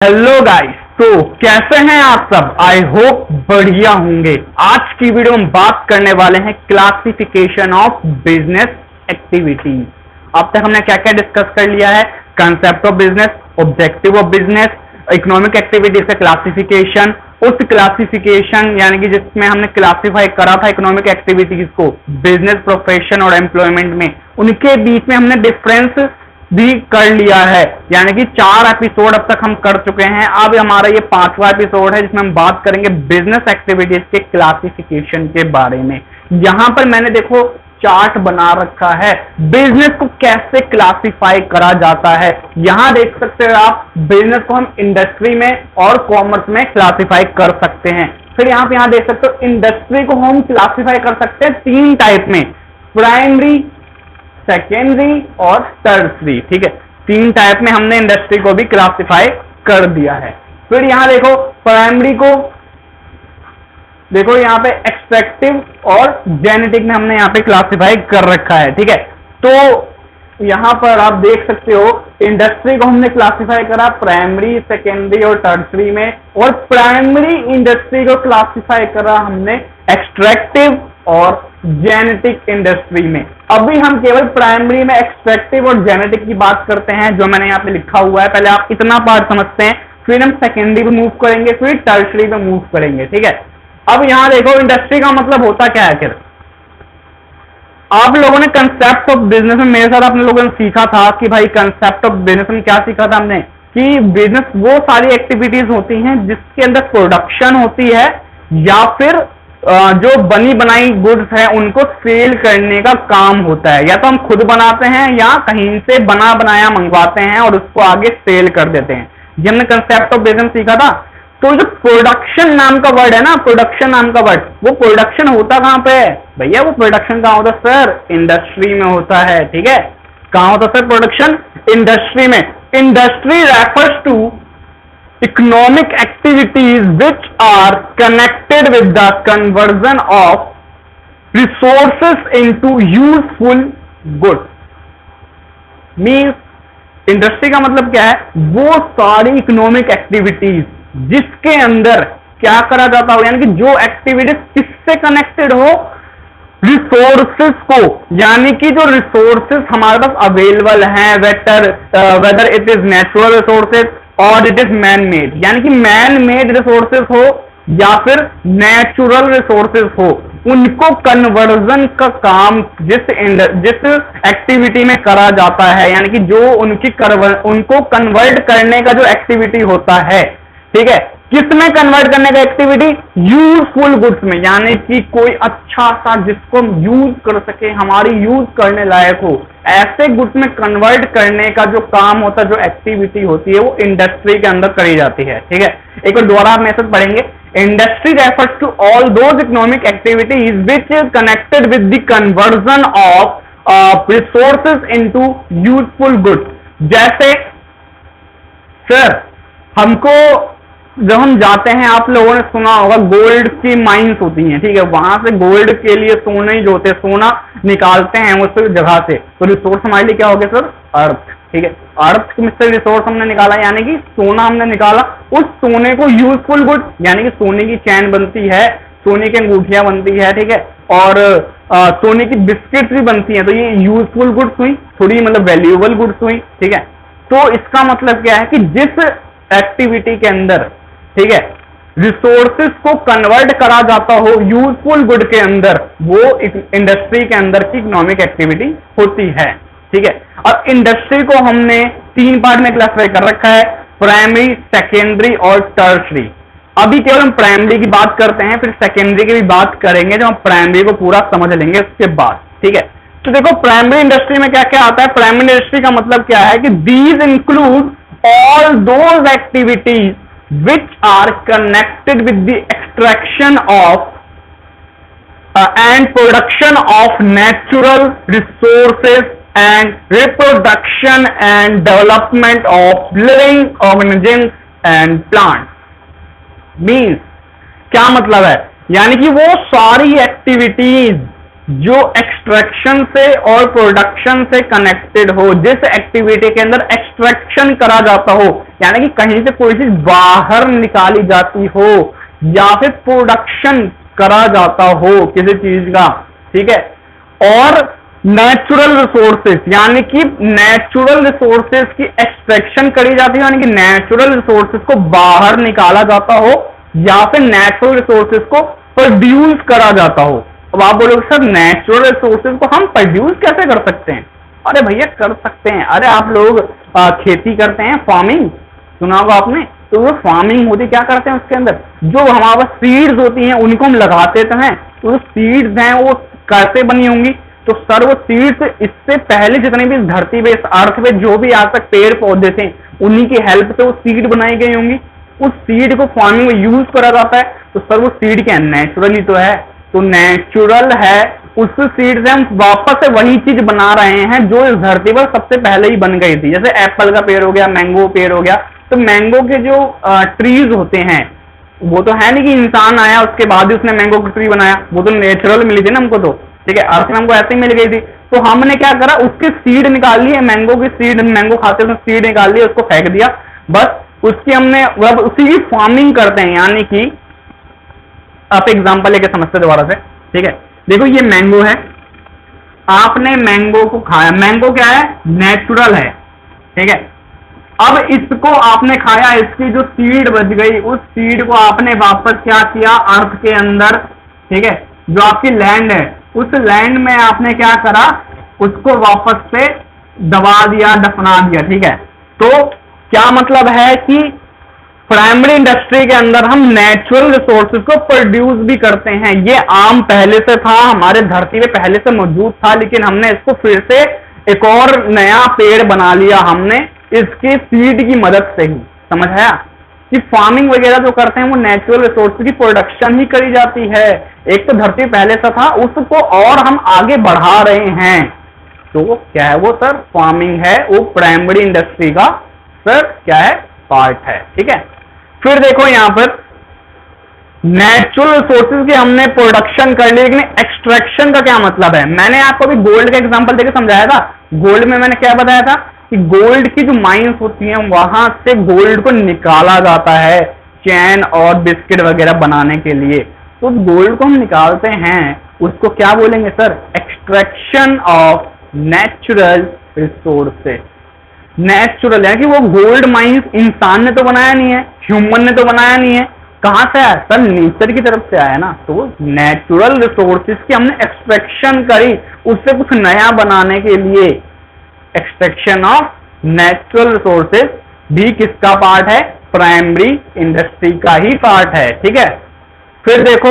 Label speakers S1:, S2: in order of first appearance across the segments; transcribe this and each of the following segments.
S1: Hello guys, तो कैसे हैं आप सब। आई होप बढ़िया होंगे। आज की वीडियो में बात करने वाले हैं क्लासिफिकेशन ऑफ बिजनेस एक्टिविटीज। अब तक हमने क्या क्या डिस्कस कर लिया है। Concept of business, objective of business, economic activities का क्लासिफिकेशन, उस क्लासिफिकेशन यानी कि जिसमें हमने क्लासिफाई करा था इकोनॉमिक एक्टिविटीज को बिजनेस, प्रोफेशन और एम्प्लॉयमेंट में, उनके बीच में हमने डिफरेंस भी कर लिया है। यानी कि 4 एपिसोड अब तक हम कर चुके हैं। अब हमारा ये 5वां एपिसोड है जिसमें हम बात करेंगे बिजनेस एक्टिविटीज के क्लासिफिकेशन के बारे में। यहां पर मैंने देखो चार्ट बना रखा है, बिजनेस को कैसे क्लासिफाई करा जाता है। यहां देख सकते हो आप, बिजनेस को हम इंडस्ट्री में और कॉमर्स में क्लासिफाई कर सकते हैं। फिर यहां देख सकते हो, इंडस्ट्री को हम क्लासिफाई कर सकते हैं 3 टाइप में, प्राइमरी, सेकेंडरी और टर्सरी। ठीक है, 3 टाइप में हमने इंडस्ट्री को भी क्लासिफाई कर दिया है। फिर यहां देखो प्राइमरी को, देखो यहां पे एक्सट्रैक्टिव और जेनेटिक में हमने यहां पे क्लासिफाई कर रखा है। ठीक है, तो यहां पर आप देख सकते हो इंडस्ट्री को हमने क्लासिफाई करा प्राइमरी, सेकेंडरी और टर्सरी में, और प्राइमरी इंडस्ट्री को क्लासिफाई करा हमने एक्सट्रैक्टिव और जेनेटिक इंडस्ट्री में। अभी हम केवल प्राइमरी में एक्सट्रैक्टिव और जेनेटिक की बात करते हैं, जो मैंने यहाँ पे लिखा हुआ है। पहले आप इतना पार्ट समझते हैं, फिर हम सेकेंडरी पे मूव करेंगे, फिर टर्सरी पे मूव करेंगे। ठीक है, अब यहां देखो इंडस्ट्री का मतलब होता क्या है। फिर आप लोगों ने कंसेप्ट ऑफ बिजनेस में मेरे साथ आपने लोगों ने सीखा था कि भाई कंसेप्ट ऑफ बिजनेस में क्या सीखा था हमने, कि बिजनेस वो सारी एक्टिविटीज होती हैं जिसके अंदर प्रोडक्शन होती है या फिर जो बनी बनाई गुड्स है उनको सेल करने का काम होता है। या तो हम खुद बनाते हैं या कहीं से बना बनाया मंगवाते हैं और उसको आगे सेल कर देते हैं। ये हमने कंसेप्ट ऑफ बिजनेस सीखा था। तो जो प्रोडक्शन नाम का वर्ड है ना, प्रोडक्शन नाम का वर्ड, वो प्रोडक्शन होता कहां पे है भैया? वो प्रोडक्शन कहां होता है सर? इंडस्ट्री में होता है। ठीक है, कहां होता है सर प्रोडक्शन? इंडस्ट्री में। Industry refers to economic activities which are connected with the conversion of resources into useful goods। Means industry का मतलब क्या है? वो सारी इकोनॉमिक एक्टिविटीज जिसके अंदर क्या करा जाता हो, यानी कि जो एक्टिविटीज किससे कनेक्टेड हो? रिसोर्सेस को, यानी कि जो रिसोर्सेस हमारे पास अवेलेबल हैं, whether it is natural resources और इट इज मैन मेड, यानी कि मैन मेड रिसोर्सेस हो या फिर नेचुरल रिसोर्सेस हो, उनको कन्वर्जन का काम जिस एक्टिविटी में करा जाता है, यानी कि जो उनको कन्वर्ट करने का जो एक्टिविटी होता है। ठीक है, किसमें कन्वर्ट करने का एक्टिविटी? यूजफुल गुड्स में, यानी कि कोई अच्छा सा जिसको हम यूज कर सके, हमारी यूज करने लायक हो, ऐसे गुड्स में कन्वर्ट करने का जो काम होता है, जो एक्टिविटी होती है, वो इंडस्ट्री के अंदर करी जाती है। ठीक है, एक बार दोबारा आप मैसेज पढ़ेंगे। Industry refers to all those economic activities which is connected with the conversion of resources into useful goods. जैसे सर हमको, जब हम जाते हैं, आप लोगों ने सुना होगा गोल्ड की माइंस होती हैं। ठीक है, वहां से गोल्ड के लिए सोने जो होते हैं, सोना निकालते हैं उस जगह से, तो रिसोर्स हमारे लिए क्या हो गया सर? अर्थ। ठीक है, अर्थ में से रिसोर्स हमने निकाला, यानी कि सोना हमने निकाला। उस सोने को यूजफुल गुड, यानी कि सोने की चैन बनती है, सोने की अंगूठियां बनती है। ठीक है, और सोने की बिस्किट्स भी बनती हैं, तो ये यूजफुल गुड्स हुई, थोड़ी मतलब वैल्यूएबल गुड्स हुई। ठीक है, तो इसका मतलब क्या है कि जिस एक्टिविटी के अंदर, ठीक है, रिसोर्सेस को कन्वर्ट करा जाता हो यूजफुल गुड के अंदर, वो इंडस्ट्री के अंदर की इकोनॉमिक एक्टिविटी होती है। ठीक है, अब इंडस्ट्री को हमने 3 पार्ट में क्लासिफाई कर रखा है, प्राइमरी, सेकेंडरी और टर्सरी। अभी केवल हम प्राइमरी की बात करते हैं, फिर सेकेंडरी की भी बात करेंगे जब हम प्राइमरी को पूरा समझ लेंगे उसके बाद। ठीक है, तो देखो प्राइमरी इंडस्ट्री में क्या क्या आता है। प्राइमरी इंडस्ट्री का मतलब क्या है कि these include all those activities which are connected with the extraction of and production of natural resources and reproduction and development of living organisms and plants। Means क्या मतलब है? यानी कि वो सारी एक्टिविटीज जो एक्सट्रैक्शन से और प्रोडक्शन से कनेक्टेड हो, जिस एक्टिविटी के अंदर एक्सट्रैक्शन करा जाता हो यानी कि कहीं से कोई चीज बाहर निकाली जाती हो या फिर प्रोडक्शन करा जाता हो किसी चीज का, ठीक है। और नेचुरल रिसोर्सेस यानी कि नेचुरल रिसोर्सेस की एक्सट्रैक्शन करी जाती है, यानी कि नेचुरल रिसोर्सेस को बाहर निकाला जाता हो या फिर नेचुरल रिसोर्सेस को प्रोड्यूस करा जाता हो। अब आप बोलोगे सर नेचुरल रिसोर्सेज को हम प्रोड्यूस कैसे कर सकते हैं? अरे भैया कर सकते हैं। अरे आप लोग खेती करते हैं, फार्मिंग सुना होगा आपने, तो वो फार्मिंग होती क्या करते हैं उसके अंदर जो हमारे पास सीड्स होती हैं उनको हम लगाते तो हैं, तो जो सीड्स हैं वो कैसे बनी होंगी? तो सर वो सीड्स इससे पहले जितने भी धरती पे, इस अर्थ पे जो भी आज तक पेड़ पौधे थे उन्हीं की हेल्प से वो सीड बनाई गई होंगी। उस सीड को फार्मिंग में यूज करा जाता है। तो सर वो सीड क्या नेचुरली तो है, तो नेचुरल है, उस सीड से हम वापस से वही चीज बना रहे हैं जो इस धरती पर सबसे पहले ही बन गई थी। जैसे एप्पल का पेड़ हो गया, मैंगो पेड़ हो गया, तो मैंगो के जो ट्रीज होते हैं वो तो है नहीं कि इंसान आया उसके बाद ही उसने मैंगो की ट्री बनाया, वो तो नेचुरल मिली थी ना हमको, तो ठीक है, अर्थ में हमको ऐसे ही मिल गई थी। तो हमने क्या करा, उसकी सीड निकाल ली है, मैंगो की सीड, मैंगो खाते उसने सीड निकाल ली, उसको फेंक दिया, बस उसकी हमने अब उसी की फार्मिंग करते हैं। यानी कि आप एग्जांपल लेके समझते दोबारा से, ठीक है। देखो ये मैंगो है, आपने मैंगो को खाया, मैंगो क्या है नेचुरल है, ठीक है। अब इसको आपने खाया, इसकी जो सीड बच गई उस सीड को आपने वापस क्या किया अर्थ के अंदर, ठीक है, जो आपकी लैंड है उस लैंड में आपने क्या करा, उसको वापस से दबा दिया, दफना दिया, ठीक है। तो क्या मतलब है कि प्राइमरी इंडस्ट्री के अंदर हम नेचुरल रिसोर्सेज को प्रोड्यूस भी करते हैं। ये आम पहले से था, हमारे धरती पे पहले से मौजूद था, लेकिन हमने इसको फिर से एक और नया पेड़ बना लिया हमने इसके सीड की मदद से ही। समझ आया कि फार्मिंग वगैरह जो करते हैं वो नेचुरल रिसोर्स की प्रोडक्शन ही करी जाती है। एक तो धरती पहले से था, उसको और हम आगे बढ़ा रहे हैं, तो क्या है वो सर फार्मिंग है, वो प्राइमरी इंडस्ट्री का सर क्या है पार्ट है, ठीक है। फिर देखो यहां पर नेचुरल रिसोर्सेज की हमने प्रोडक्शन कर ली, लेकिन एक्सट्रैक्शन का क्या मतलब है? मैंने आपको अभी गोल्ड का एग्जांपल देकर समझाया था। गोल्ड में मैंने क्या बताया था कि गोल्ड की जो माइंस होती हैं वहां से गोल्ड को निकाला जाता है चैन और बिस्किट वगैरह बनाने के लिए। तो गोल्ड को हम निकालते हैं, उसको क्या बोलेंगे sir? Extraction of natural resources. Natural है कि वो गोल्ड माइंस इंसान ने तो बनाया नहीं है, ह्यूमन ने तो बनाया नहीं है, कहां से आया सर? नेचर की तरफ से आया ना। तो नेचुरल रिसोर्सेज की हमने एक्सट्रैक्शन करी उससे कुछ नया बनाने के लिए। एक्सट्रैक्शन ऑफ नेचुरल रिसोर्सेज भी किसका पार्ट है? प्राइमरी इंडस्ट्री का ही पार्ट है, ठीक है। फिर देखो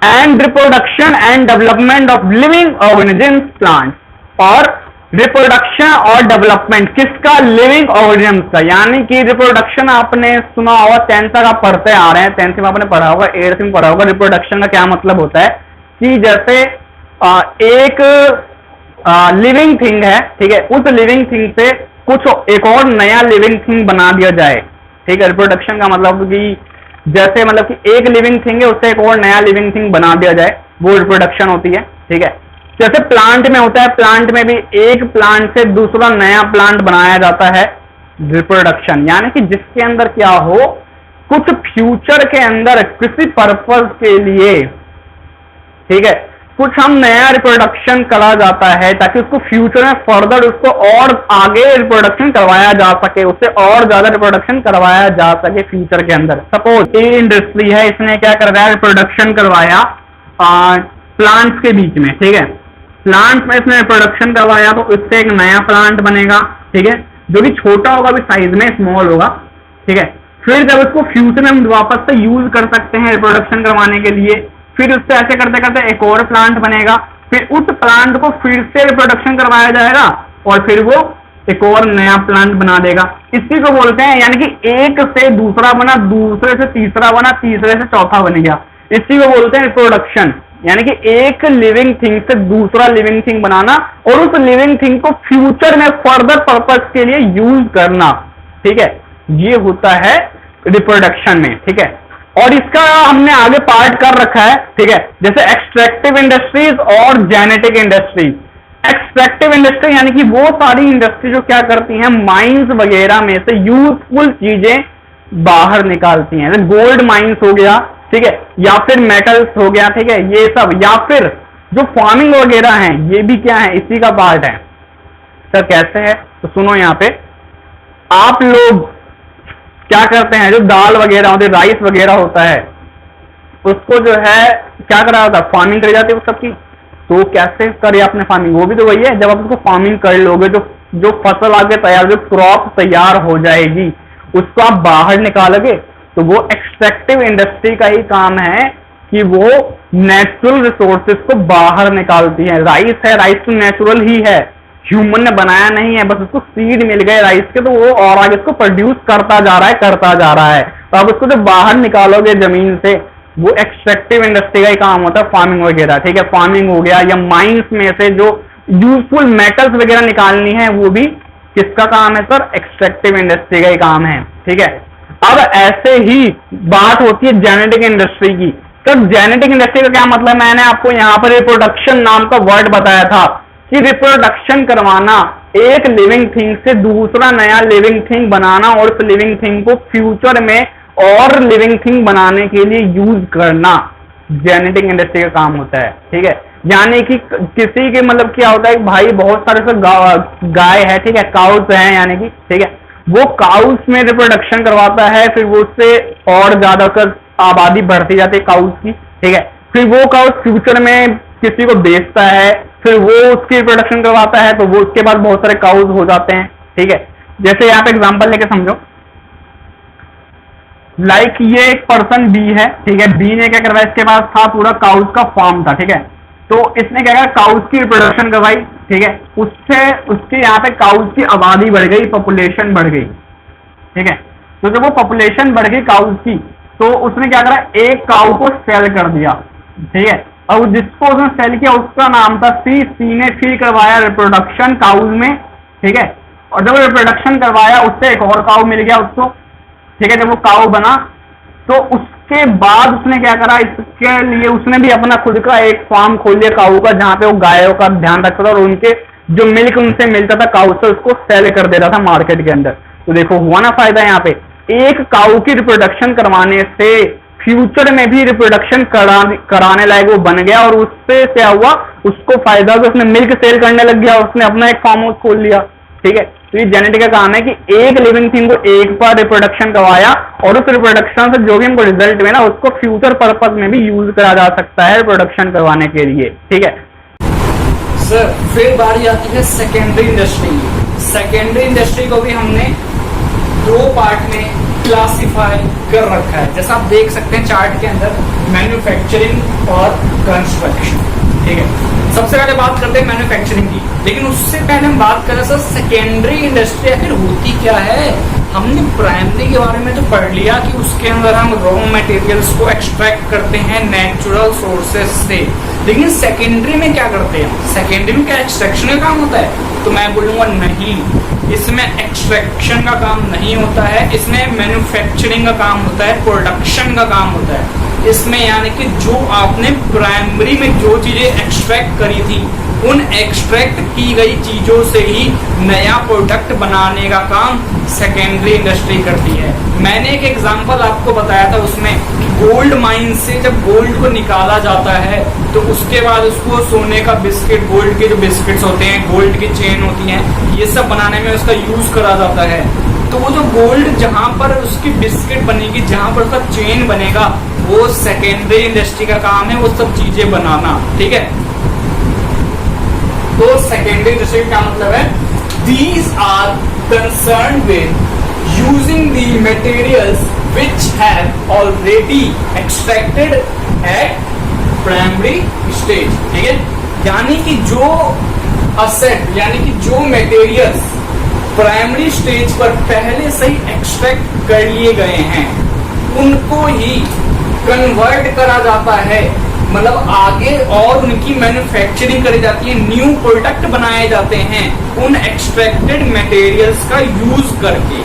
S1: and reproduction and development of living organisms plant. और रिप्रोडक्शन और डेवलपमेंट किसका? लिविंग ऑर्गेनिजम्स का। यानी कि रिप्रोडक्शन आपने सुना होगा, 10th तक आप पढ़ते आ रहे हैं, 10th में आपने पढ़ा होगा, 8th में पढ़ा होगा। रिप्रोडक्शन का क्या मतलब होता है कि जैसे एक लिविंग थिंग है, ठीक है, उस लिविंग थिंग से कुछ एक और नया लिविंग थिंग बना दिया जाए, ठीक है। रिप्रोडक्शन का मतलब कि जैसे मतलब कि एक लिविंग थिंग है उससे एक और नया लिविंग थिंग बना दिया जाए, वो रिप्रोडक्शन होती है, ठीक है। जैसे प्लांट में होता है, प्लांट में भी एक प्लांट से दूसरा नया प्लांट बनाया जाता है, रिप्रोडक्शन। यानी कि जिसके अंदर क्या हो, कुछ फ्यूचर के अंदर किसी पर्पस के लिए, ठीक है, कुछ हम नया रिप्रोडक्शन करा जाता है ताकि उसको फ्यूचर में फर्दर उसको और आगे रिप्रोडक्शन करवाया जा सके, उससे और ज्यादा रिप्रोडक्शन करवाया जा सके फ्यूचर के अंदर। सपोज ये इंडस्ट्री है, इसने क्या करवाया? रिप्रोडक्शन करवाया प्लांट्स के बीच में, ठीक है। प्लांट्स में इसने रिप्रोडक्शन करवाया तो इससे एक नया प्लांट बनेगा, ठीक है, जो कि छोटा होगा भी साइज में, स्मॉल होगा, ठीक है। फिर जब इसको फ्यूचर में हम वापस से यूज कर सकते हैं रिप्रोडक्शन करवाने के लिए, फिर उससे ऐसे करते करते एक और प्लांट बनेगा, फिर उस प्लांट को फिर से रिप्रोडक्शन करवाया जाएगा और फिर वो एक और नया प्लांट बना देगा। इसी को बोलते हैं, यानी कि एक से दूसरा बना, दूसरे से तीसरा बना, तीसरे से चौथा बन गया, इसी को बोलते हैं रिप्रोडक्शन। यानी कि एक लिविंग थिंग से दूसरा लिविंग थिंग बनाना और उस लिविंग थिंग को फ्यूचर में फर्दर पर्पस के लिए यूज करना, ठीक है, ये होता है रिप्रोडक्शन में, ठीक है। और इसका हमने आगे पार्ट कर रखा है, ठीक है, जैसे एक्सट्रैक्टिव इंडस्ट्रीज और जेनेटिक इंडस्ट्रीज। एक्सट्रैक्टिव इंडस्ट्री यानी कि वो सारी इंडस्ट्री जो क्या करती हैं, माइंस वगैरह में से यूजफुल चीजें बाहर निकालती हैं। गोल्ड माइंस हो गया, ठीक है, या फिर मेटल्स हो गया, ठीक है, ये सब, या फिर जो फार्मिंग वगैरह है ये भी क्या है, इसी का पार्ट है। सर कैसे है, तो सुनो, यहाँ पे आप लोग क्या करते हैं, जो दाल वगैरह होती है, राइस वगैरह होता है, उसको जो है क्या करा होता है, फार्मिंग करी जाती है उस सबकी। तो कैसे करे आपने फार्मिंग, वो भी तो वही है, जब आप उसको फार्मिंग कर लोगे, जो फसल आगे तैयार, जो क्रॉप तैयार हो जाएगी, उसको आप बाहर निकालोगे, तो वो एक्सट्रैक्टिव इंडस्ट्री का ही काम है कि वो नेचुरल रिसोर्सेज को बाहर निकालती है। राइस है, राइस तो नेचुरल ही है, ह्यूमन ने बनाया नहीं है, बस उसको सीड मिल गए राइस के, तो वो और आगे इसको प्रोड्यूस करता जा रहा है। तो आप उसको जब बाहर निकालोगे जमीन से, वो एक्सट्रैक्टिव इंडस्ट्री का ही काम होता है, फार्मिंग वगैरह, ठीक है, फार्मिंग हो गया, या माइंस में से जो यूजफुल मेटल्स वगैरह निकालनी है, वो भी किसका काम है सर, एक्सट्रैक्टिव इंडस्ट्री का ही काम है, ठीक है। अब ऐसे ही बात होती है जेनेटिक इंडस्ट्री की। तो जेनेटिक इंडस्ट्री का क्या मतलब, मैंने आपको यहाँ पर रिप्रोडक्शन नाम का वर्ड बताया था कि रिप्रोडक्शन करवाना, एक लिविंग थिंग से दूसरा नया लिविंग थिंग बनाना, और उस लिविंग थिंग को फ्यूचर में और लिविंग थिंग बनाने के लिए यूज करना, जेनेटिक इंडस्ट्री का काम होता है, ठीक है। यानी कि किसी के मतलब क्या होता है, भाई बहुत सारे से गाय है, ठीक है, काउस है, यानी कि ठीक है, वो काउस में रिप्रोडक्शन करवाता है, फिर वो उससे और ज्यादा कर आबादी बढ़ती जाती है काउस की, ठीक है, फिर वो काउस फ्यूचर में किसी को बेचता है, फिर वो उसकी रिप्रोडक्शन करवाता है, तो वो उसके बाद बहुत सारे काउस हो जाते हैं, ठीक है। जैसे यहाँ पे एग्जांपल लेके समझो, लाइक ये एक पर्सन बी है, ठीक है, बी ने क्या करवाया, इसके पास था पूरा काउस का फार्म था, ठीक है, तो इसने क्या करा, काउस की रिप्रोडक्शन करवाई, ठीक है, उससे उसके यहाँ पे काउस की आबादी बढ़ गई, पॉपुलेशन बढ़ गई, ठीक है। तो जब वो पॉपुलेशन बढ़ गई काउस की, तो उसने क्या करा, एक काउ को सेल कर दिया, ठीक है, और जिसको उसने सेल किया उसका नाम था सी ने फिर करवाया रिप्रोडक्शन काउस में, ठीक है, और जब रिप्रोडक्शन करवाया उससे एक और काउ मिल गया उसको, ठीक है, जब वो काउ बना, तो उसके बाद उसने क्या करा, इसके लिए उसने भी अपना खुद का एक फार्म खोल लिया काऊ का, जहां पे वो गायों का ध्यान रखता था और उनके जो मिल्क उनसे मिलता था काऊ से, उसको सेल कर दे रहा था मार्केट के अंदर। तो देखो हुआ ना फायदा, यहाँ पे एक काऊ की रिप्रोडक्शन करवाने से फ्यूचर में भी रिप्रोडक्शन कराने लायक वो बन गया, और उससे क्या हुआ, उसको फायदा हुआ, उसने मिल्क सेल करने लग गया, उसने अपना एक फार्म हाउस खोल लिया, ठीक है। तो ये जेनेटिक का काम है कि एक लिविंग थिंग को एक बार रिप्रोडक्शन करवाया, और उस रिप्रोडक्शन से जो भी हमको रिजल्ट मिला उसको फ्यूचर पर्पज में भी यूज करा जा सकता है रिप्रोडक्शन करवाने के लिए, ठीक है।
S2: सर फिर बारी आती है सेकेंडरी इंडस्ट्री की। सेकेंडरी इंडस्ट्री को भी हमने दो पार्ट में क्लासिफाई कर रखा है, जैसा आप देख सकते हैं चार्ट के अंदर, मैन्युफैक्चरिंग और कंस्ट्रक्शन, ठीक है। सबसे पहले बात करते हैं मैन्युफैक्चरिंग की, लेकिन उससे पहले हम बात करें सर सेकेंडरी इंडस्ट्री आखिर होती क्या है। हमने प्राइमरी के बारे में तो पढ़ लिया कि उसके अंदर हम रॉ मटेरियल्स को एक्सट्रैक्ट करते हैं नेचुरल सोर्सेस से, लेकिन सेकेंडरी में क्या करते हैं, सेकेंडरी में क्या एक्सट्रैक्शन का काम होता है, तो मैं बोलूंगा नहीं, इसमें एक्सट्रैक्शन का काम नहीं होता है, इसमें मैन्युफैक्चरिंग का काम होता है, प्रोडक्शन का काम होता है। इसमें यानी कि जो आपने प्राइमरी में जो चीजें एक्सट्रैक्ट करी थी, उन एक्सट्रैक्ट की गई चीजों से ही नया प्रोडक्ट बनाने का काम सेकेंडरी इंडस्ट्री करती है। मैंने एक एग्जांपल आपको बताया था उसमें कि गोल्ड माइन से जब गोल्ड को निकाला जाता है, तो उसके बाद उसको सोने का बिस्किट, गोल्ड के जो बिस्किट्स होते हैं, गोल्ड की चेन होती हैं, ये सब बनाने में उसका यूज करा जाता है। तो वो जो गोल्ड जहां पर उसकी बिस्किट बनेगी, जहां पर उसका चेन बनेगा, वो सेकेंडरी इंडस्ट्री का काम है वो सब चीजें बनाना, ठीक है। तो सेकेंडरी इंडस्ट्री का मतलब है these are concern with using the materials which have already extracted at primary stage, ठीक है। यानी कि जो असेट, यानी कि जो मटेरियल्स प्राइमरी स्टेज पर पहले से ही एक्सट्रैक्ट कर लिए गए हैं, उनको ही कन्वर्ट करा जाता है, मतलब आगे और उनकी मैन्युफैक्चरिंग करी जाती है, न्यू प्रोडक्ट बनाए जाते हैं उन एक्सट्रैक्टेड मटेरियल्स का यूज करके,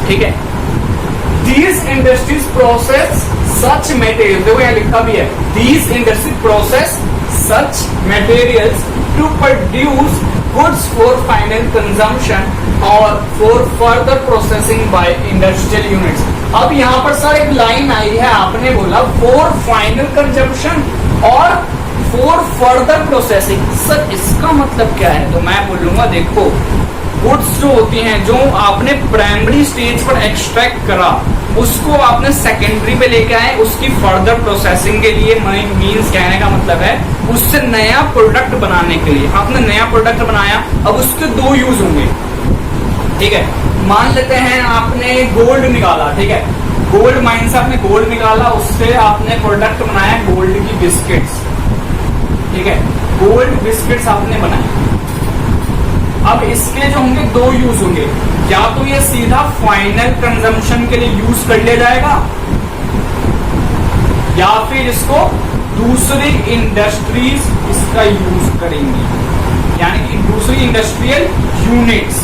S2: ठीक है। These industries process such materials, देखो यहाँ लिखा भी है, These industries process such materials to produce goods for final consumption और for further processing by industrial units. अब यहाँ पर सर एक लाइन आई है, आपने बोला फॉर फाइनल कंजम्पशन और फॉर फर्दर प्रोसेसिंग। सर इसका मतलब क्या है? तो मैं बोलूंगा देखो, गुड्स जो होती हैं, जो आपने प्राइमरी स्टेज पर एक्सट्रैक्ट करा, उसको आपने सेकेंडरी पे लेके आए, उसकी फर्दर प्रोसेसिंग के लिए, मींस कहने का मतलब है उससे नया प्रोडक्ट बनाने के लिए। आपने नया प्रोडक्ट बनाया, अब उसके दो यूज होंगे, ठीक है। मान लेते हैं आपने गोल्ड निकाला, ठीक है, गोल्ड माइन से आपने गोल्ड निकाला, उससे आपने प्रोडक्ट बनाया गोल्ड की बिस्किट्स, ठीक है, गोल्ड बिस्किट्स आपने बनाए। अब इसके जो होंगे दो यूज होंगे, या तो ये सीधा फाइनल कंजम्पशन के लिए यूज कर लिया जाएगा, या फिर इसको दूसरी इंडस्ट्रीज इसका यूज करेंगी, यानी कि दूसरी इंडस्ट्रियल यूनिट्स,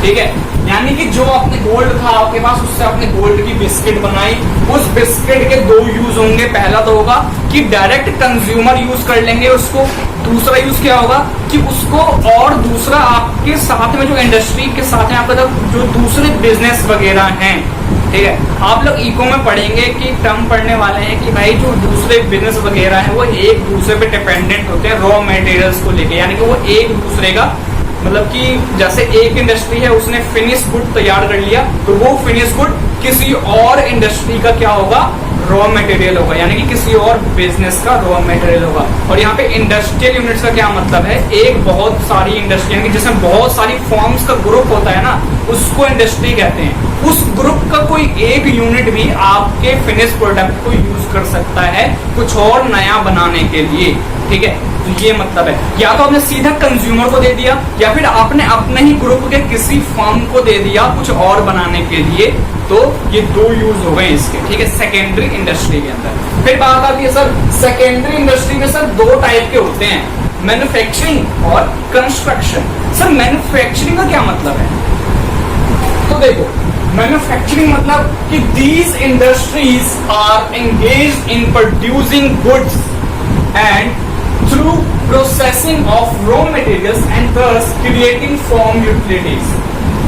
S2: ठीक है। यानी कि जो आपने गोल्ड था आपके पास, उससे आपने गोल्ड की बिस्किट बनाई, उस बिस्किट के दो यूज होंगे। पहला तो होगा कि डायरेक्ट कंज्यूमर यूज कर लेंगे उसको, दूसरा यूज क्या होगा कि उसको, और दूसरा आपके साथ में जो इंडस्ट्री के साथ में आपका जो दूसरे बिजनेस वगैरह हैं, ठीक है, आप लोग इको में पढ़ेंगे कि टर्म पढ़ने वाले हैं कि भाई जो दूसरे बिजनेस वगैरह हैं वो एक दूसरे पे डिपेंडेंट होते हैं रॉ मटेरियल्स को लेके, यानी कि वो एक दूसरे का, मतलब कि जैसे एक इंडस्ट्री है उसने फिनिश गुड तैयार कर लिया, तो वो फिनिश गुड किसी और इंडस्ट्री का क्या होगा, रॉ मटेरियल होगा, यानी कि किसी और बिजनेस का रॉ मटेरियल होगा। और यहाँ पे इंडस्ट्रियल यूनिट्स का क्या मतलब है, एक बहुत सारी इंडस्ट्री, यानी कि जिसमें बहुत सारी फॉर्म्स का ग्रुप होता है ना, उसको इंडस्ट्री कहते हैं। उस ग्रुप का कोई एक यूनिट भी आपके फिनिश प्रोडक्ट को यूज कर सकता है कुछ और नया बनाने के लिए, ठीक है। तो ये मतलब है, या तो आपने सीधा कंज्यूमर को दे दिया, या फिर आपने अपने ही ग्रुप के किसी फर्म को दे दिया कुछ और बनाने के लिए, तो ये दो यूज हो गए इसके, ठीक है, सेकेंडरी इंडस्ट्री के अंदर। फिर बात आती है सर, सेकेंडरी इंडस्ट्री में सर दो टाइप के होते हैं, मैन्युफैक्चरिंग और कंस्ट्रक्शन। सर मैन्युफैक्चरिंग का क्या मतलब है? तो देखो, मैन्युफैक्चरिंग मतलब कि these industries are engaged in producing goods and through processing of raw materials and thus creating firm utilities।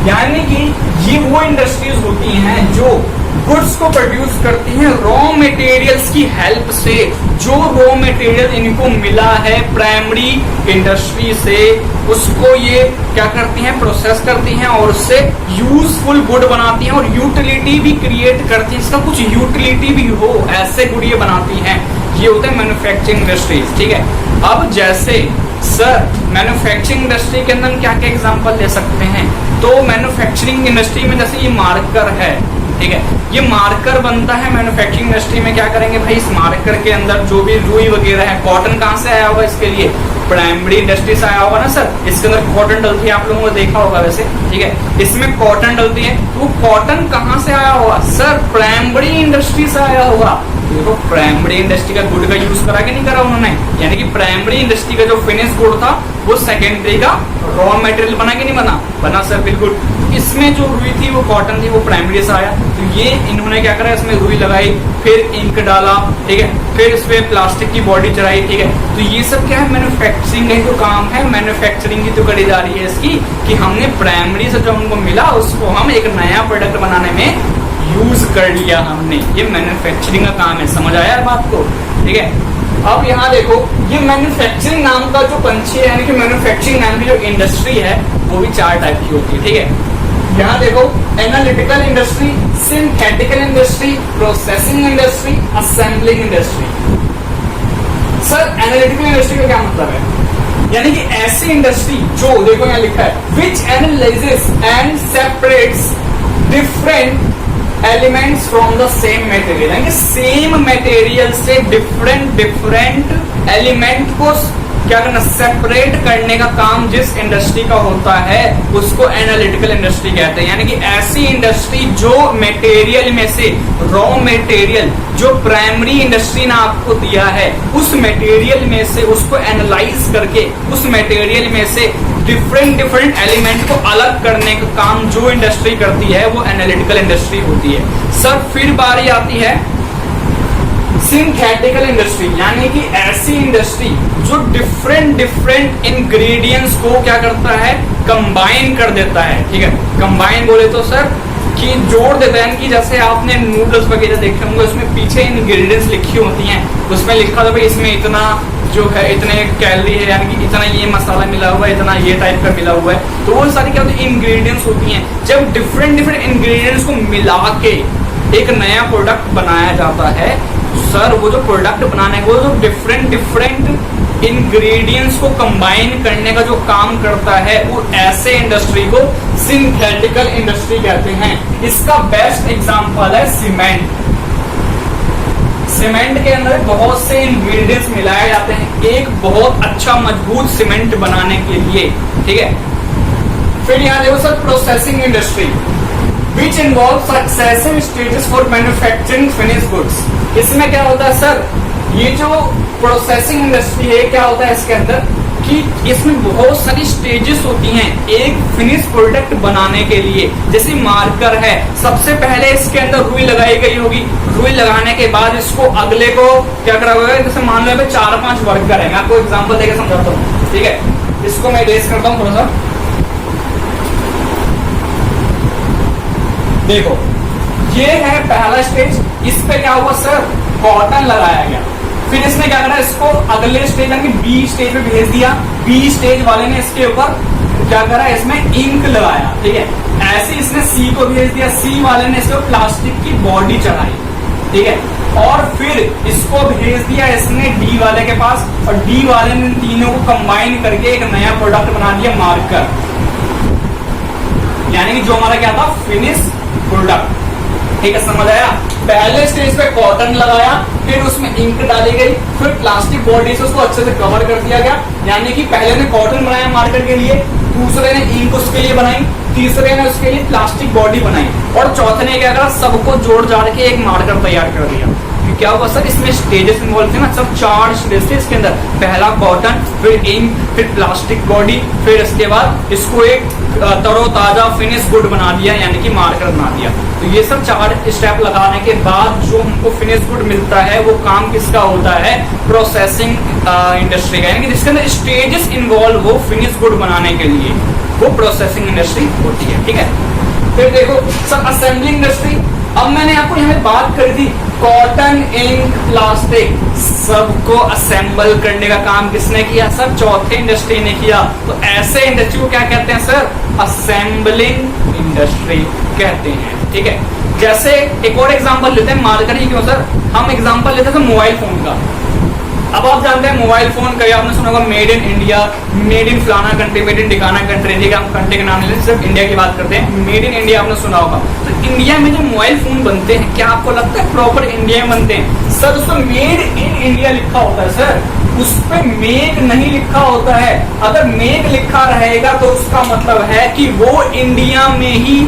S2: यानी कि ये वो इंडस्ट्रीज होती हैं जो गुड्स को प्रोड्यूस करती हैं रॉ मटेरियल्स की हेल्प से। जो रॉ मटेरियल इनको मिला है प्राइमरी इंडस्ट्री से, उसको ये क्या करती हैं, प्रोसेस करती हैं और उससे यूजफुल गुड बनाती हैं और यूटिलिटी भी क्रिएट करती हैं, इसका कुछ यूटिलिटी भी हो ऐसे गुड ये बनाती हैं। ये होते हैं मैन्युफैक्चरिंग इंडस्ट्रीज, ठीक है। अब जैसे सर मैन्युफैक्चरिंग इंडस्ट्री के अंदर क्या क्या एग्जांपल ले सकते हैं, तो मैन्युफैक्चरिंग इंडस्ट्री में जैसे ये मार्कर है, ठीक है, ये मार्कर बनता है मैन्युफैक्चरिंग इंडस्ट्री में। क्या करेंगे भाई, इस मार्कर के अंदर जो भी रुई वगैरह है, कॉटन कहाँ से आया होगा इसके लिए, प्राइमरी इंडस्ट्री से आया होगा ना सर। इसके अंदर कॉटन डलती है, आप लोगों ने देखा होगा वैसे, ठीक है, इसमें कॉटन डलती है। वो कॉटन कहाँ से आया होगा सर, प्राइमरी इंडस्ट्री से आया होगा। देखो प्राइमरी इंडस्ट्री का गुड का यूज करा कि नहीं करा उन्होंने, यानी कि प्राइमरी इंडस्ट्री का जो फिनिश गुड था वो सेकेंडरी का रॉ मटेरियल बना कि नहीं बना, बना सर, बिल्कुल। इसमें जो रुई थी वो कॉटन थी, वो प्राइमरी से आया, तो ये इन्होंने क्या करा, इसमें रुई लगाई, फिर इंक डाला, ठीक है, फिर इस पे प्लास्टिक की बॉडी चढ़ाई, ठीक है। तो ये सब क्या है, मैन्युफैक्चरिंग का जो काम है, मैन्युफैक्चरिंग की तो करी जा रही है इसकी, कि हमने प्राइमरी से जो हमको मिला उसको हम एक नया प्रोडक्ट बनाने में यूज कर लिया हमने। ये मैन्युफैक्चरिंग का काम है, समझ आया है बात को, ठीक है। अब यहाँ देखो, ये मैन्युफैक्चरिंग नाम का जो पंछी है, यानी कि मैन्युफैक्चरिंग नाम की जो इंडस्ट्री है वो भी चार टाइप की होती है, ठीक है। यहाँ देखो, analytical industry, synthetical industry, processing industry, assembling industry. Sir analytical industry का क्या मतलब है, यानी कि ऐसी इंडस्ट्री जो, देखो यहाँ लिखा है, which analyses and separates different elements from the same material, यानी कि सेम मटेरियल से डिफरेंट एलिमेंट को क्या करना, सेपरेट करने का काम जिस इंडस्ट्री का होता है उसको एनालिटिकल इंडस्ट्री कहते हैं। यानी कि ऐसी इंडस्ट्री जो मटेरियल में से, रॉ मटेरियल जो प्राइमरी इंडस्ट्री ने आपको दिया है, उस मटेरियल में से उसको एनालाइज करके उस मटेरियल में से डिफरेंट एलिमेंट को अलग करने का काम जो इंडस्ट्री करती है वो एनालिटिकल इंडस्ट्री होती है। सर फिर बारी आती है सिंथेटिकल इंडस्ट्री यानी कि ऐसी इंडस्ट्री जो डिफरेंट इंग्रेडिएंट्स को क्या करता है, कंबाइन कर देता है। ठीक है, कंबाइन बोले तो सर कि जोड़ देता है कि जैसे आपने नूडल्स वगैरह देखे होंगे उसमें पीछे इंग्रेडिएंट्स लिखी होती हैं, उसमें लिखा था भाई इसमें इतना जो है इतने कैलोरी है, यानी कि इतना ये मसाला मिला हुआ है, इतना ये टाइप का मिला हुआ है। तो वो सारी क्या होती है, इंग्रेडिएंट्स होती हैं। जब डिफरेंट इंग्रेडिएंट्स को मिला के एक नया प्रोडक्ट बनाया जाता है, सर वो जो प्रोडक्ट बनाने को जो डिफरेंट इंग्रेडिएंट्स को कंबाइन करने का जो काम करता है, वो ऐसे इंडस्ट्री को सिंथेटिकल इंडस्ट्री कहते हैं। इसका बेस्ट एग्जांपल है सीमेंट। सीमेंट के अंदर बहुत से इंग्रेडिएंट्स मिलाए जाते हैं एक बहुत अच्छा मजबूत सीमेंट बनाने के लिए। ठीक है, फिर यहाँ देखो sir processing industry which involve successive stages for manufacturing finish goods. इसमें क्या होता है सर, ये जो प्रोसेसिंग इंडस्ट्री है क्या होता है इसके अंदर कि इसमें बहुत सारी स्टेजेस होती हैं एक फिनिश प्रोडक्ट बनाने के लिए। जैसे मार्कर है, सबसे पहले इसके अंदर रुई लगाई गई होगी, रुई लगाने के बाद इसको अगले को क्या करा होगा, जैसे मान लो 4-5 वर्कर है, मैं आपको एग्जांपल देकर समझाता हूँ। ठीक है, इसको मैं रेस करता हूँ थोड़ा सा, देखो ये है पहला स्टेज। इस पे क्या हुआ सर, कॉटन लगाया गया। फिर इसने क्या करा, इसको अगले स्टेज यानी बी स्टेज पे भेज दिया। बी स्टेज वाले ने इसके ऊपर क्या करा, इसमें इंक लगाया। ठीक है, ऐसे इसने सी को भेज दिया, सी वाले ने इसको प्लास्टिक की बॉडी चढ़ाई। ठीक है, और फिर इसको भेज दिया इसने डी वाले के पास, और डी वाले ने तीनों को कंबाइन करके एक नया प्रोडक्ट बना दिया, मार्कर। यानी कि जो हमारा क्या था, फिनिश प्रोडक्ट। ठीक है, समझ आया। पहले स्टेज पे कॉटन लगाया, फिर उसमें इंक डाली गई, फिर प्लास्टिक बॉडी से उसको अच्छे से कवर कर दिया गया। यानी कि पहले ने कॉटन बनाया मार्कर के लिए, दूसरे ने इंक उसके लिए बनाई, तीसरे ने उसके लिए प्लास्टिक बॉडी बनाई, और चौथे ने क्या करा, सबको जोड़ जाड़ के एक मार्कर तैयार कर दिया। क्या हुआ सर, इसमें स्टेजेस इन्वॉल्व थे ना, सब 4 स्टेज थे इसके अंदर। पहला कॉटन, फिर इंक, फिर प्लास्टिक बॉडी, फिर इसके बाद इसको एक तरोताजा फिनिश गुड बना दिया, यानी कि मार्कर बना दिया। तो ये सब 4 स्टेप लगाने के बाद जो हमको फिनिश गुड मिलता है, वो काम किसका होता है, प्रोसेसिंग इंडस्ट्री का। यानी कि जिसके अंदर स्टेजेस इन्वॉल्व हो फिनिश गुड बनाने के लिए, वो प्रोसेसिंग इंडस्ट्री होती है। ठीक है, फिर देखो सर असेंबलिंग इंडस्ट्री। अब मैंने आपको यहाँ बात करी थी कॉटन, इंक, प्लास्टिक, सबको असेंबल करने का काम किसने किया सर, चौथे इंडस्ट्री ने किया। तो ऐसे इंडस्ट्री को क्या कहते हैं सर, असेंबलिंग इंडस्ट्री कहते हैं। ठीक है, जैसे एक और एग्जांपल लेते हैं, मार्कर ही क्यों सर, हम एग्जांपल लेते हैं मोबाइल फोन का। अब आप जानते हैं मोबाइल फोन का आपने सुना होगा made in India, made in फलाना कंट्री, मेड इन ठिकाना कंट्री। ठीक है, हम कंट्री के नाम लेते सिर्फ इंडिया की बात करते हैं, मेड इन इंडिया आपने सुना होगा। तो इंडिया में जो मोबाइल फोन बनते हैं, क्या आपको लगता है प्रॉपर इंडिया में बनते हैं सर? उसमें मेड इन इंडिया लिखा होता है सर, उस पर मेक नहीं लिखा होता है। अगर मेक लिखा रहेगा तो उसका मतलब है कि वो इंडिया में ही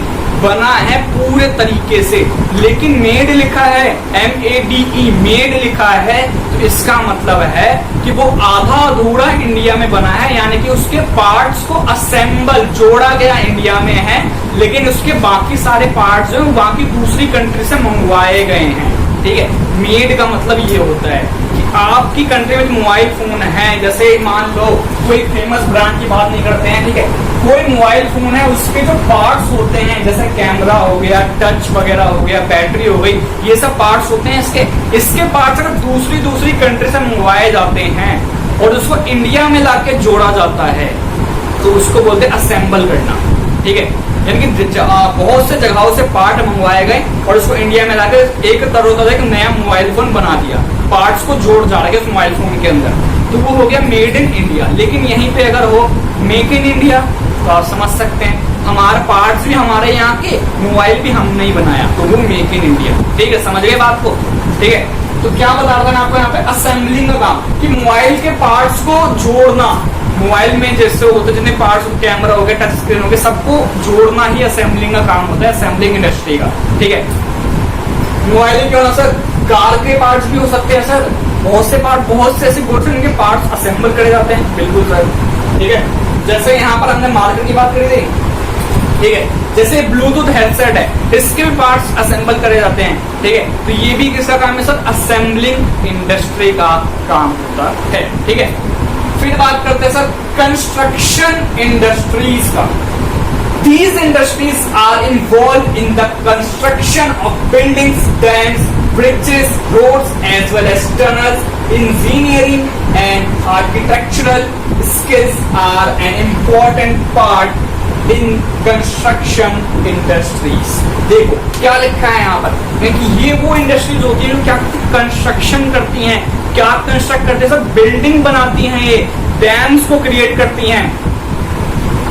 S2: बना है पूरे तरीके से, लेकिन मेड लिखा है, MEDE, मेड लिखा है, तो इसका मतलब है कि वो आधा अधूरा इंडिया में बना है, यानी कि उसके पार्ट्स को असेंबल जोड़ा गया इंडिया में है, लेकिन उसके बाकी सारे पार्ट्स जो बाकी दूसरी कंट्री से मंगवाए गए हैं। ठीक है, मेड का मतलब ये होता है कि आपकी कंट्री में जो मोबाइल फोन है, जैसे मान लो कोई फेमस ब्रांड की बात नहीं करते हैं, ठीक है, कोई मोबाइल फोन है, उसके जो पार्ट्स होते हैं, जैसे कैमरा हो गया, टच वगैरह हो गया, बैटरी हो गई, ये सब पार्ट्स होते हैं इसके पार्ट्स अगर दूसरी कंट्री से मंगवाए जाते हैं और उसको इंडिया में लाके जोड़ा जाता है, तो उसको बोलते हैं असेंबल करना। ठीक है, यानी कि बहुत से जगहों से पार्ट मंगवाए गए और उसको इंडिया में लाकर एक तरोताजा एक नया मोबाइल फोन बना दिया, पार्ट्स को जोड़ जा रहे उस मोबाइल फोन के अंदर, तो वो हो गया मेड इन इंडिया। लेकिन यहीं पे अगर हो मेक इन इंडिया, तो आप समझ सकते हैं हमारे पार्ट्स भी हमारे यहाँ के, मोबाइल भी हमने ही बनाया, तो वो मेक इन इंडिया। ठीक है, समझ गए बात को। ठीक है, तो क्या बता रहा था आपको यहाँ पे, असेंबलिंग का काम, कि मोबाइल के पार्ट्स को जोड़ना। मोबाइल में जैसे होते हैं जितने पार्ट्स, कैमरा हो गया, टच स्क्रीन हो गया, सबको जोड़ना ही असेंबलिंग का काम होता है, असेंबलिंग इंडस्ट्री का। ठीक है, मोबाइल क्यों ना सर, कार के पार्ट्स भी हो सकते हैं सर, बहुत से ऐसे गुड्स हैं जिनके पार्ट्स असेंबल करे जाते हैं। बिल्कुल सर। ठीक है, जैसे यहाँ पर हमने मार्कर की बात करी थी, ठीक है। जैसे ब्लूटूथ हेडसेट है, इसके भी पार्ट्स असेंबल करे जाते हैं, ठीक है। तो ये भी किसका काम है सर? असेंबलिंग इंडस्ट्री का काम होता है, ठीक है। फिर बात करते हैं सर कंस्ट्रक्शन इंडस्ट्रीज का। These industries are involved in the construction of buildings, dams, bridges, roads, as well as tunnels. Engineering and architectural skills are an important part in construction industries. देखो क्या लिखा है यहाँ पर, क्योंकि ये वो इंडस्ट्रीज होती है जो क्या कंस्ट्रक्शन करती हैं। क्या कंस्ट्रक्ट करते हैं सर? बिल्डिंग बनाती हैं, ये डैम्स को क्रिएट करती हैं,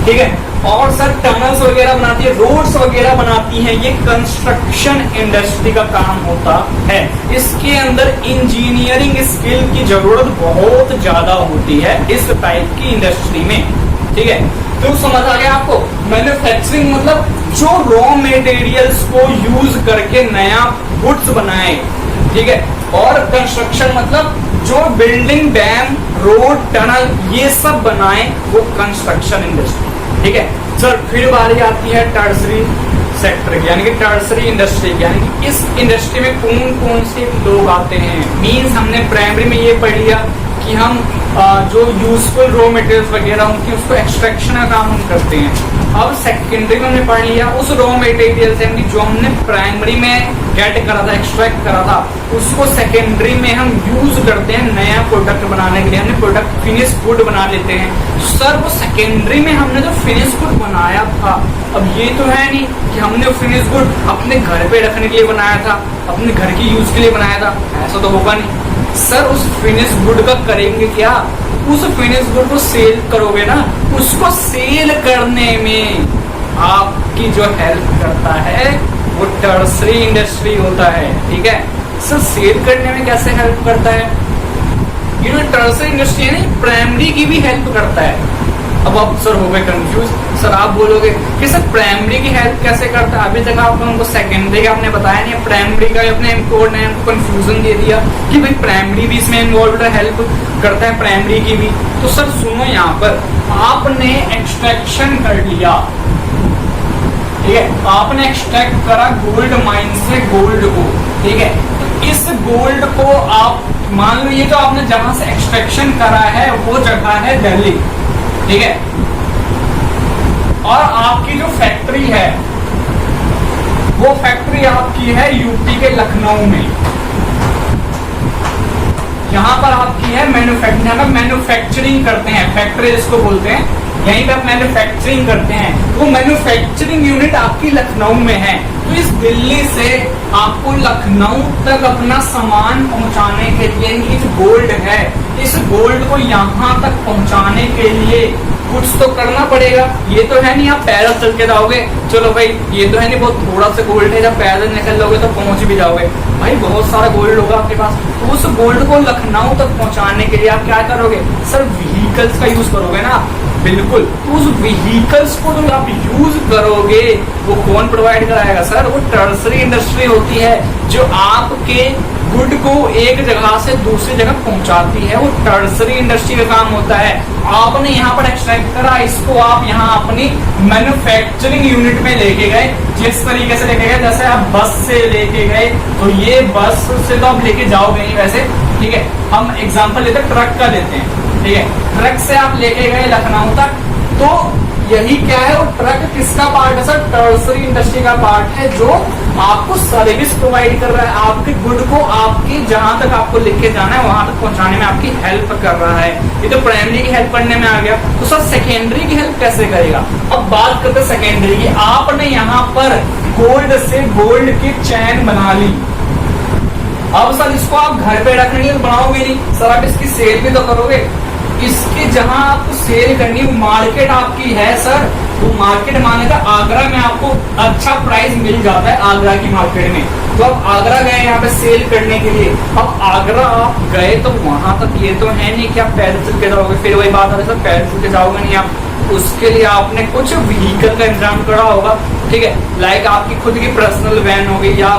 S2: ठीक है। और सर टनल्स वगैरह बनाती है, रोड्स वगैरह बनाती हैं। ये कंस्ट्रक्शन इंडस्ट्री का काम होता है। इसके अंदर इंजीनियरिंग स्किल की जरूरत बहुत ज्यादा होती है इस टाइप की इंडस्ट्री में, ठीक है। तो समझ आ गया आपको? मैन्युफैक्चरिंग मतलब जो रॉ मटेरियल्स को यूज करके नया गुड्स बनाए, ठीक है। और कंस्ट्रक्शन मतलब जो बिल्डिंग, डैम, रोड, टनल ये सब बनाए, वो कंस्ट्रक्शन इंडस्ट्री, ठीक है सर। फिर बारी आती है टर्सरी सेक्टर की, यानी कि टर्सरी इंडस्ट्री की, यानी कि इस इंडस्ट्री में कौन कौन से लोग आते हैं। मींस हमने प्राइमरी में ये पढ़ लिया कि हम जो यूजफुल रॉ मटेरियल्स वगैरह उनकी उसको एक्सट्रैक्शन का काम हम करते हैं। अब सेकेंडरी में हमने पढ़ लिया उस रॉ मटेरियल से, जो हमने प्राइमरी में गेट करा था, एक्सट्रैक्ट करा था, उसको सेकेंडरी में हम यूज करते हैं नया प्रोडक्ट बनाने के लिए। हमने प्रोडक्ट फिनिश गुड बना लेते हैं। सर वो सेकेंडरी में हमने जो फिनिश गुड बनाया था, अब ये तो है नहीं कि हमने फिनिश गुड अपने घर पे रखने के लिए बनाया था, अपने घर की यूज के लिए बनाया था, ऐसा तो होगा नहीं सर। उस फिनिश गुड का करेंगे क्या? उस फिनिश गुड को सेल करोगे ना, उसको सेल करने में आपकी जो हेल्प करता है वो टर्सरी इंडस्ट्री होता है, ठीक है सर। सेल करने में कैसे हेल्प करता है? ये जो टर्सरी इंडस्ट्री है ना, प्राइमरी की भी हेल्प करता है। अब आप सर हो गए कंफ्यूज। सर आप बोलोगे कि सर प्राइमरी की हेल्प कैसे करता है? अभी तक आपने उनको सेकेंडरी का आपने बताया नहीं, प्राइमरी का अपने कोड ने उनको कंफ्यूजन दे दिया कि भाई प्राइमरी भी इसमें इन्वॉल्व है, हेल्प करता है प्राइमरी की भी। तो सर सुनो, यहाँ पर आपने एक्सट्रैक्शन कर लिया, ठीक है, आपने एक्सट्रैक्ट करा गोल्ड माइन से गोल्ड को, ठीक है। तो इस गोल्ड को आप मान लो, ये जो आपने जहां से एक्सट्रैक्शन करा है वो जगह है दिल्ली, ठीक है। और आपकी जो फैक्ट्री है वो फैक्ट्री आपकी है यूपी के लखनऊ में। यहाँ पर आपकी है मैन्युफैक्चरिंग, यहाँ पर मैन्युफैक्चरिंग करते हैं, फैक्ट्री इसको बोलते हैं, यहीं पे आप मैन्युफैक्चरिंग करते हैं। वो मैन्युफैक्चरिंग यूनिट आपकी लखनऊ में है। तो इस दिल्ली से आपको लखनऊ तक अपना सामान पहुंचाने के लिए ये जो गोल्ड है, इस गोल्ड को यहाँ तक पहुंचाने के लिए कुछ तो करना पड़ेगा। ये तो है नहीं आप पैदल चल के जाओगे, चलो भाई ये तो है नहीं बहुत थोड़ा सा गोल्ड है, जब पैदल निकल लोगे तो पहुंच भी जाओगे। भाई बहुत सारा गोल्ड होगा आपके पास। तो उस गोल्ड को लखनऊ तक पहुंचाने के लिए आप क्या करोगे सर? व्हीकल्स का यूज करोगे ना, बिल्कुल। तो उस व्हीकल्स को जो आप यूज करोगे वो कौन प्रोवाइड कराएगा सर? वो टर्सरी इंडस्ट्री होती है जो आपके गुड को एक जगह से दूसरी जगह पहुंचाती है। वो टर्सरी इंडस्ट्री का काम होता है। आपने यहाँ पर एक्सट्रैक्ट करा, इसको आप यहाँ अपनी मैन्युफैक्चरिंग यूनिट में लेके गए। जिस तरीके से लेके गए, जैसे आप बस से लेके गए, तो ये बस से तो आप लेके जाओगे नहीं वैसे, ठीक है। हम एग्जांपल लेते हैं, ट्रक का लेते हैं, ठीक है। ट्रक से आप लेके गए लखनऊ तक, तो यही क्या है, वो ट्रक किसका पार्ट है सर? टर्सरी इंडस्ट्री का पार्ट है, जो आपको सर्विस प्रोवाइड कर रहा है, आपके गुड को आपके जहां तक आपको लेके जाना है वहां तक पहुंचाने में आपकी हेल्प कर रहा है। ये तो प्राइमरी की हेल्प करने में आ गया। तो सर सेकेंडरी की हेल्प कैसे करेगा? अब बात करते हैं सेकेंडरी की। आपने यहाँ पर गोल्ड से गोल्ड की चैन बना ली। अब सर इसको आप घर पे रखने के लिए बनाओगे नहीं सर, आप इसकी सेल भी तो करोगे। इसकी जहां आपको सेल करनी, मार्केट आपकी है सर। तो मार्केट माने का आगरा में आपको अच्छा प्राइस मिल जाता है, आगरा की मार्केट में। तो आप आगरा गए यहाँ पे सेल करने के लिए। अब आगरा आप गए तो वहां तक ये तो है नहीं कि आप पैदल चल के जाओगे। फिर वही बात है सर, पैदल चल के जाओगे नहीं आप, उसके लिए आपने कुछ व्हीकल का इंतजाम करा होगा, ठीक है। लाइक आपकी खुद की पर्सनल वैन हो गई या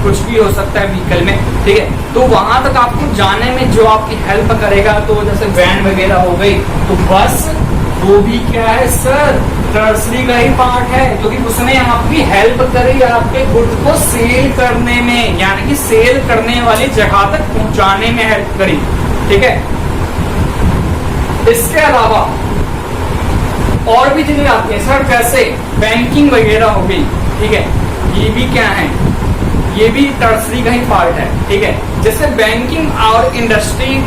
S2: कुछ भी हो सकता है व्हीकल में, ठीक है। तो वहां तक आपको जाने में जो आपकी हेल्प करेगा, तो जैसे वैन वगैरह हो गई, तो बस वो भी क्या है सर, टर्सरी का ही पार्ट है, क्योंकि उसने आपकी हेल्प करी आपके गुड्स को सेल करने में, यानी कि सेल करने वाली जगह तक पहुंचाने में हेल्प करी। ठीक है, इसके अलावा और भी चीजें आती हैं सर, जैसे बैंकिंग वगैरह हो गई। ठीक है, ये भी क्या है, ये भी टर्सरी का ही पार्ट है। ठीक है, जैसे बैंकिंग और इंडस्ट्री,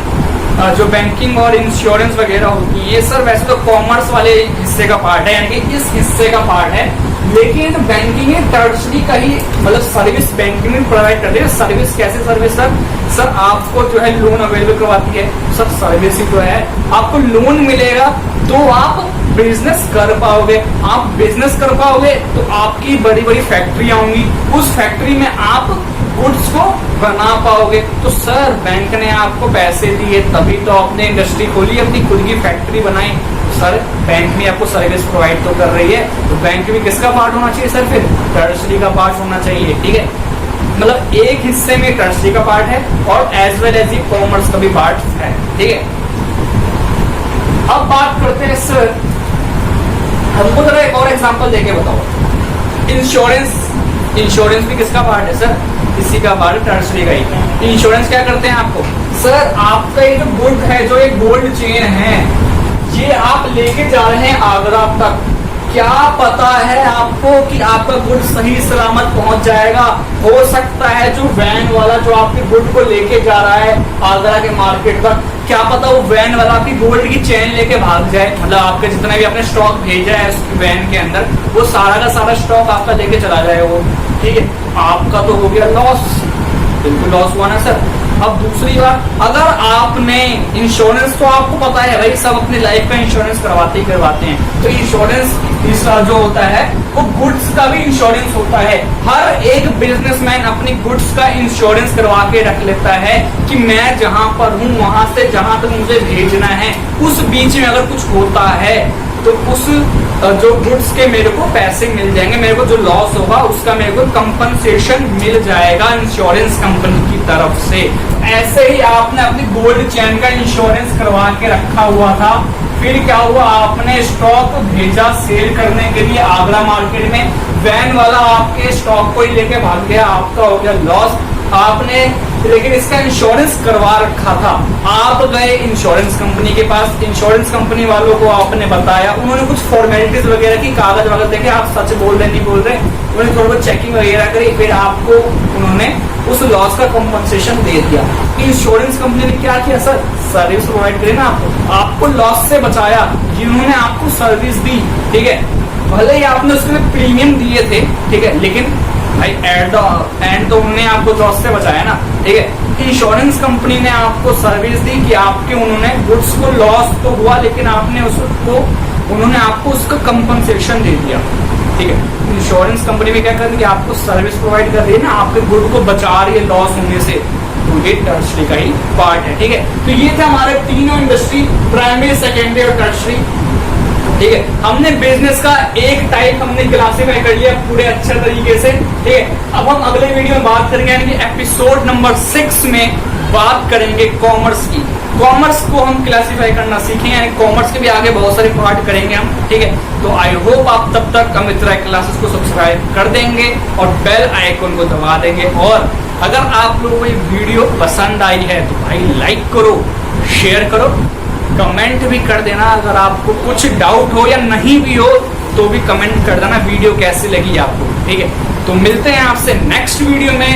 S2: जो बैंकिंग और इंश्योरेंस वगैरह होती है, ये सर वैसे तो कॉमर्स वाले हिस्से का पार्ट है, यानी कि इस हिस्से का पार्ट है, लेकिन बैंकिंग है टर्सरी का ही, मतलब सर्विस बैंकिंग में प्रोवाइड करती है। सर्विस कैसे सर्विस सर आपको जो है लोन अवेलेबल करवाती है सर, सर्विस ही तो है। आपको लोन मिलेगा तो आप बिजनेस कर पाओगे, आप बिजनेस कर पाओगे तो आपकी बड़ी बड़ी फैक्ट्रियां होंगी, उस फैक्ट्री में आप गुड्स को बना पाओगे। तो सर बैंक ने आपको पैसे दिए तभी तो आपने इंडस्ट्री खोली, अपनी खुद की फैक्ट्री बनाई। सर बैंक भी आपको सर्विस प्रोवाइड तो कर रही है, तो बैंक भी किसका पार्ट होना चाहिए सर, फिर टर्सरी का पार्ट होना चाहिए। ठीक है, मतलब एक हिस्से में टर्सरी का पार्ट है और एज वेल एज कॉमर्स का भी पार्ट है। ठीक है, अब बात करते हैं सर, हमको जरा एक और एग्जांपल देके बताओ। इंश्योरेंस भी किसका पार्ट है सर, इसी का पार्ट, टर्सरी का ही। इंश्योरेंस क्या करते हैं आपको सर, आपका ये जो गुड है, जो एक गोल्ड चेन है, ये आप लेके जा रहे हैं आगरा तक, क्या पता है आपको कि आपका गुड सही सलामत पहुंच जाएगा। हो सकता है जो वैन वाला जो आपके गुड को लेके जा रहा है आगरा के मार्केट तक, क्या पता वो वैन वाला आपकी गोल्ड की चेन लेके भाग जाए, मतलब आपके जितना भी आपने स्टॉक भेजा है उस वैन के अंदर, वो सारा का सारा स्टॉक आपका लेके चला जाए वो। ठीक है, आपका तो हो गया लॉस, बिल्कुल लॉस हुआ ना सर। अब दूसरी बात, अगर आपने इंश्योरेंस, तो आपको पता है भाई सब अपनी लाइफ का इंश्योरेंस करवाते ही करवाते हैं, तो इंश्योरेंस जो होता है वो गुड्स का भी इंश्योरेंस होता है। हर एक बिजनेसमैन अपनी गुड्स का इंश्योरेंस करवा के रख लेता है कि मैं जहां पर हूं वहां से जहां तक मुझे भेजना है, उस बीच में अगर कुछ होता है तो उस जो गुड्स के मेरे को पैसे मिल जाएंगे, मेरे को जो लॉस होगा उसका मेरे को कंपनसेशन मिल जाएगा इंश्योरेंस कंपनी की तरफ से। ऐसे ही आपने अपनी गोल्ड चेन का इंश्योरेंस करवा के रखा हुआ था, फिर क्या हुआ, आपने स्टॉक भेजा सेल करने के लिए आगरा मार्केट में, वैन वाला आपके स्टॉक को ही लेके भाग गया, आपका हो गया लॉस। आपने लेकिन इसका इंश्योरेंस करवा रखा था, आप गए इंश्योरेंस कंपनी के पास, इंश्योरेंस कंपनी वालों को आपने बताया, उन्होंने कुछ फॉर्मेलिटीज वगैरह की, कागज वगैरह देखे आप सच बोल रहे नहीं बोल रहे, उन्होंने थोड़ा बहुत चेकिंग वगैरह करी, फिर आपको उन्होंने उस लॉस का कॉम्पनसेशन दे दिया। इंश्योरेंस कंपनी ने क्या किया सर, सर्विस प्रोवाइड करी ना आपको लॉस से बचाया, जिन्होंने आपको सर्विस दी। ठीक है, भले ही आपने उसके प्रीमियम दिए थे, ठीक है, लेकिन भाई एट द एंड तो उन्होंने आपको लॉस से बचाया ना। ठीक है, इंश्योरेंस कंपनी ने आपको सर्विस दी कि आपके उन्होंने गुड्स को लॉस तो हुआ, लेकिन आपने उसको, उन्होंने आपको उसका कंपनसेशन दे दिया। ठीक है, इंश्योरेंस कंपनी में क्या कर रही है, आपको सर्विस प्रोवाइड कर रही है ना, आपके गुड को बचा रही है लॉस होने से, तो ये टर्सरी का ही पार्ट है। ठीक है, तो ये थे हमारे तीनों इंडस्ट्री, प्राइमरी, सेकेंडरी और टर्सरी। ठीक है, हमने बिजनेस का एक टाइप हमने क्लासिफाई कर लिया पूरे अच्छे तरीके से। ठीक है, अब हम अगले वीडियो में बात करेंगे, यानी कि एपिसोड नंबर 6 में बात करेंगे कॉमर्स की। कॉमर्स को हम क्लासिफाई करना सीखेंगे, यानी कॉमर्स के भी आगे बहुत सारे पार्ट करेंगे हम। ठीक है, तो आई होप आप तब तक अमित राय क्लासेस को सब्सक्राइब कर देंगे और बेल आइकन को दबा देंगे। और अगर आप लोगों को ये वीडियो पसंद आई है तो भाई लाइक करो, शेयर करो, कमेंट भी कर देना। अगर आपको कुछ डाउट हो या नहीं भी हो तो भी कमेंट कर देना वीडियो कैसी लगी आपको। ठीक है, तो मिलते हैं आपसे नेक्स्ट वीडियो में।